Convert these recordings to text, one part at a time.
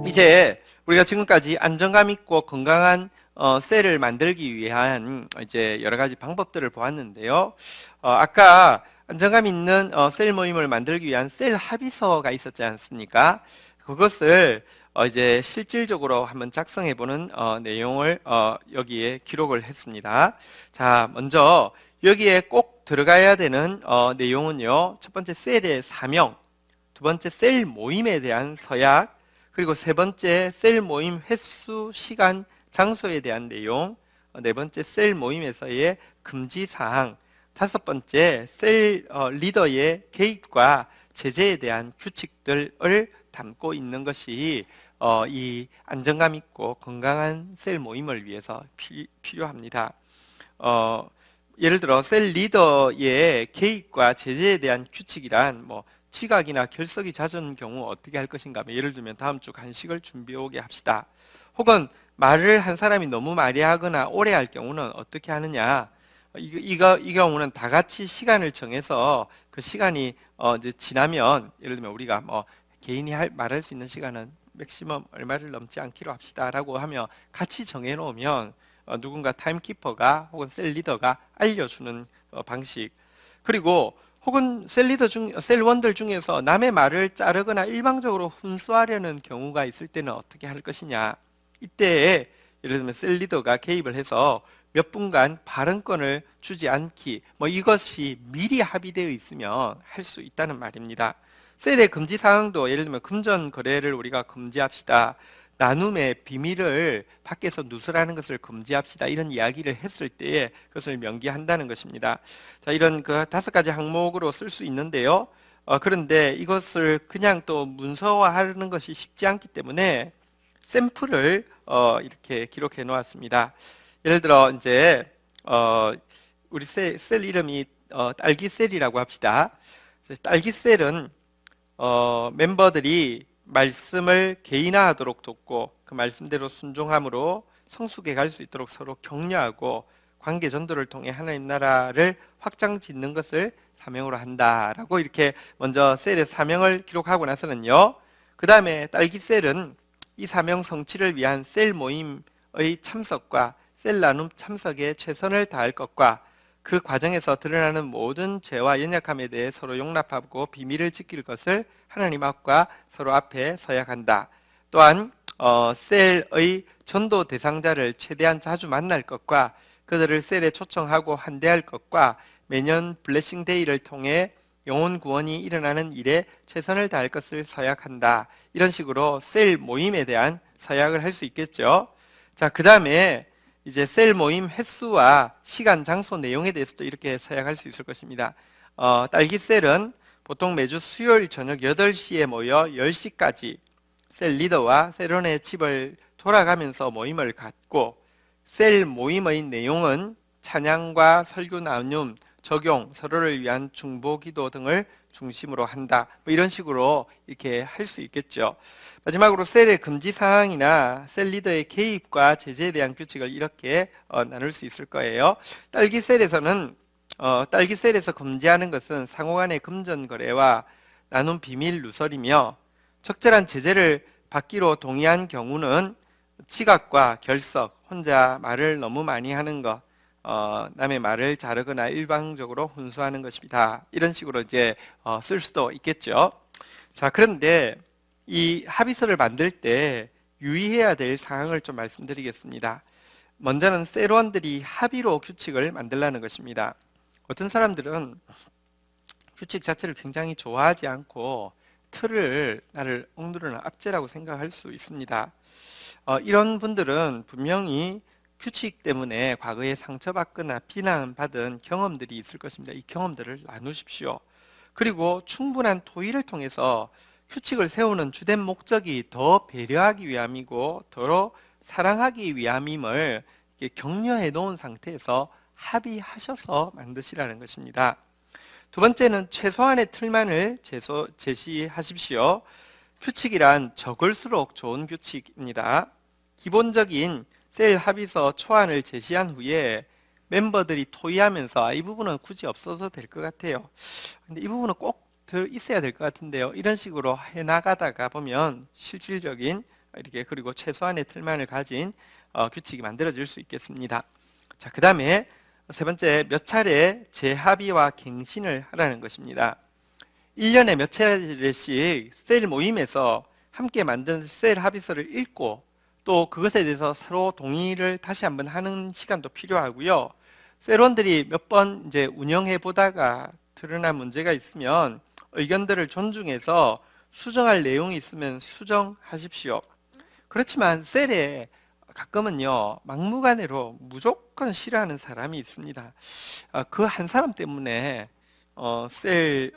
이제 우리가 지금까지 안정감 있고 건강한 셀을 만들기 위한 이제 여러 가지 방법들을 보았는데요. 아까 안정감 있는 셀 모임을 만들기 위한 셀 합의서가 있었지 않습니까? 그것을 이제 실질적으로 한번 작성해보는 내용을 여기에 기록을 했습니다. 자, 먼저 여기에 꼭 들어가야 되는 내용은요. 첫 번째 셀의 사명, 두 번째 셀 모임에 대한 서약, 그리고 세 번째 셀 모임 횟수, 시간, 장소에 대한 내용, 네 번째 셀 모임에서의 금지 사항, 다섯 번째 셀 리더의 개입과 제재에 대한 규칙들을 담고 있는 것이 이 안정감 있고 건강한 셀 모임을 위해서 필요합니다. 예를 들어 셀 리더의 개입과 제재에 대한 규칙이란 지각이나 결석이 잦은 경우 어떻게 할 것인가? 예를 들면 다음 주 간식을 준비해 오게 합시다. 혹은 말을 한 사람이 너무 많이 하거나 오래 할 경우는 어떻게 하느냐? 이 경우는 다 같이 시간을 정해서 그 시간이 이제 지나면, 예를 들면 우리가 개인이 말할 수 있는 시간은 맥시멈 얼마를 넘지 않기로 합시다라고 하며 같이 정해놓으면 누군가 타임키퍼가 혹은 셀 리더가 알려주는 방식. 그리고 혹은 셀원들 중에서 남의 말을 자르거나 일방적으로 훈수하려는 경우가 있을 때는 어떻게 할 것이냐. 이때에 예를 들면 셀 리더가 개입을 해서 몇 분간 발언권을 주지 않기, 이것이 미리 합의되어 있으면 할 수 있다는 말입니다. 셀의 금지 사항도 예를 들면 금전 거래를 우리가 금지합시다. 나눔의 비밀을 밖에서 누설하는 것을 금지합시다. 이런 이야기를 했을 때에 그것을 명기한다는 것입니다. 자, 이런 그 다섯 가지 항목으로 쓸 수 있는데요. 그런데 이것을 그냥 또 문서화하는 것이 쉽지 않기 때문에 샘플을 이렇게 기록해 놓았습니다. 예를 들어 이제 우리 셀 이름이 딸기셀이라고 합시다. 딸기셀은 멤버들이 말씀을 개인화하도록 돕고 그 말씀대로 순종함으로 성숙해 갈 수 있도록 서로 격려하고 관계 전도를 통해 하나님 나라를 확장 짓는 것을 사명으로 한다라고 이렇게 먼저 셀의 사명을 기록하고 나서는요. 그 다음에 딸기셀은 이 사명 성취를 위한 셀 모임의 참석과 셀 나눔 참석에 최선을 다할 것과 그 과정에서 드러나는 모든 죄와 연약함에 대해 서로 용납하고 비밀을 지킬 것을 하나님 앞과 서로 앞에 서약한다. 또한 셀의 전도 대상자를 최대한 자주 만날 것과 그들을 셀에 초청하고 환대할 것과 매년 블레싱 데이를 통해 영혼 구원이 일어나는 일에 최선을 다할 것을 서약한다. 이런 식으로 셀 모임에 대한 서약을 할 수 있겠죠. 자, 그 다음에 이제 셀 모임 횟수와 시간, 장소, 내용에 대해서도 이렇게 서약할 수 있을 것입니다. 딸기셀은 보통 매주 수요일 저녁 8시에 모여 10시까지 셀 리더와 셀원의 집을 돌아가면서 모임을 갖고 셀 모임의 내용은 찬양과 설교 나눔, 적용, 서로를 위한 중보 기도 등을 중심으로 한다. 이런 식으로 이렇게 할 수 있겠죠. 마지막으로 셀의 금지 사항이나 셀 리더의 개입과 제재에 대한 규칙을 이렇게 나눌 수 있을 거예요. 딸기셀에서 금지하는 것은 상호간의 금전 거래와 나눔 비밀 누설이며 적절한 제재를 받기로 동의한 경우는 지각과 결석, 혼자 말을 너무 많이 하는 것, 남의 말을 자르거나 일방적으로 훈수하는 것입니다. 이런 식으로 이제 쓸 수도 있겠죠. 자, 그런데 이 합의서를 만들 때 유의해야 될 사항을 좀 말씀드리겠습니다. 먼저는 셀원들이 합의로 규칙을 만들라는 것입니다. 어떤 사람들은 규칙 자체를 굉장히 좋아하지 않고 틀을 나를 억누르는 압제라고 생각할 수 있습니다. 이런 분들은 분명히 규칙 때문에 과거에 상처받거나 비난받은 경험들이 있을 것입니다. 이 경험들을 나누십시오. 그리고 충분한 토의를 통해서 규칙을 세우는 주된 목적이 더 배려하기 위함이고 더 사랑하기 위함임을 격려해 놓은 상태에서 합의하셔서 만드시라는 것입니다. 두 번째는 최소한의 틀만을 제시하십시오. 규칙이란 적을수록 좋은 규칙입니다. 기본적인 셀 합의서 초안을 제시한 후에 멤버들이 토의하면서 이 부분은 굳이 없어도 될 것 같아요. 근데 이 부분은 꼭 있어야 될 것 같은데요. 이런 식으로 해나가다가 보면 실질적인 이렇게 그리고 최소한의 틀만을 가진 규칙이 만들어질 수 있겠습니다. 자, 그 다음에 세 번째, 몇 차례 재합의와 갱신을 하라는 것입니다. 1년에 몇 차례씩 셀 모임에서 함께 만든 셀 합의서를 읽고 또 그것에 대해서 서로 동의를 다시 한번 하는 시간도 필요하고요. 셀원들이 몇 번 이제 운영해 보다가 드러난 문제가 있으면 의견들을 존중해서 수정할 내용이 있으면 수정하십시오. 그렇지만 셀에 가끔은요, 막무가내로 무조건 싫어하는 사람이 있습니다. 그 한 사람 때문에 셀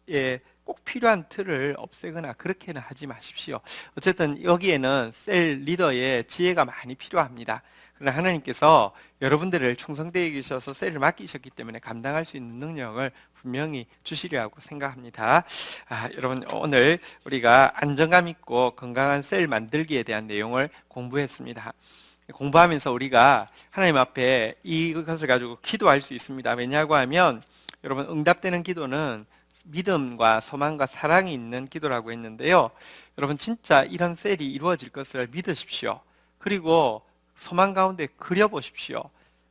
예, 꼭 필요한 틀을 없애거나 그렇게는 하지 마십시오. 어쨌든 여기에는 셀 리더의 지혜가 많이 필요합니다. 그러나 하나님께서 여러분들을 충성되게 계셔서 셀을 맡기셨기 때문에 감당할 수 있는 능력을 분명히 주시리라고 생각합니다. 여러분, 오늘 우리가 안정감 있고 건강한 셀 만들기에 대한 내용을 공부했습니다. 공부하면서 우리가 하나님 앞에 이것을 가지고 기도할 수 있습니다. 왜냐하고 하면 여러분, 응답되는 기도는 믿음과 소망과 사랑이 있는 기도라고 했는데요. 여러분, 진짜 이런 셀이 이루어질 것을 믿으십시오. 그리고 소망 가운데 그려보십시오.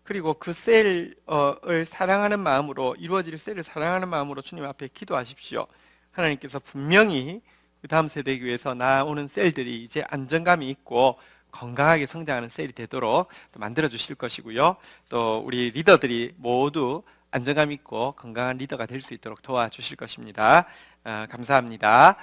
그리고 그 셀을 사랑하는 마음으로, 이루어질 셀을 사랑하는 마음으로 주님 앞에 기도하십시오. 하나님께서 분명히 그 다음 세대 교회에서 나오는 셀들이 이제 안정감이 있고 건강하게 성장하는 셀이 되도록 만들어 주실 것이고요. 또 우리 리더들이 모두 안정감 있고 건강한 리더가 될 수 있도록 도와주실 것입니다. 감사합니다.